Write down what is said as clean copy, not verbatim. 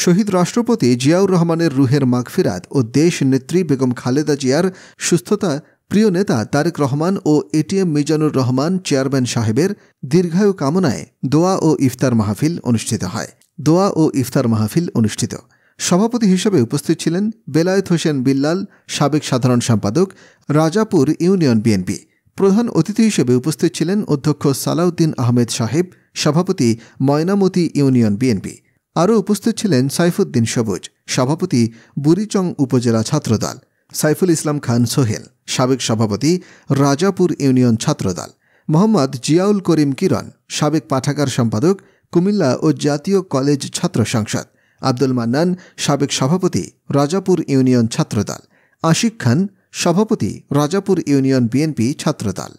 শহীদ রাষ্ট্রপতি জিয়াউর রহমানের রুহের মাগফিরাত ও দেশ নেত্রী বেগম খালেদা জিয়ার সুস্থতা প্রিয় নেতা তারেক রহমান ও এটিএম মিজানুর রহমান চেয়ারম্যান সাহেবের দীর্ঘায়ু কামনায় দোয়া ও ইফতার মাহফিল অনুষ্ঠিত হয়। দোয়া ও ইফতার মাহফিল অনুষ্ঠিত। সভাপতি হিসেবে উপস্থিত ছিলেন বেলায়েত হোসেন বিল্লাল, সাবেক সাধারণ সম্পাদক, রাজাপুর ইউনিয়ন বিএনপি। প্রধান অতিথি হিসেবে উপস্থিত ছিলেন অধ্যক্ষ সালাউদ্দিন আহমেদ সাহেব, সভাপতি ময়নামতি ইউনিয়ন বিএনপি। আরও উপস্থিত ছিলেন সাইফুদ্দিন সবুজ, সভাপতি বুড়িচং উপজেলা ছাত্রদল, সাইফুল ইসলাম খান সোহেল, সাবেক সভাপতি রাজাপুর ইউনিয়ন ছাত্রদল, মোহাম্মদ জিয়াউল করিম কিরণ, সাবেক পাঠাগার সম্পাদক, কুমিল্লা ও জাতীয় কলেজ ছাত্র সংসদ, আব্দুল মান্নান, সাবেক সভাপতি রাজাপুর ইউনিয়ন ছাত্রদল, আশিক খান, সভাপতি রাজাপুর ইউনিয়ন বিএনপি ছাত্রদল।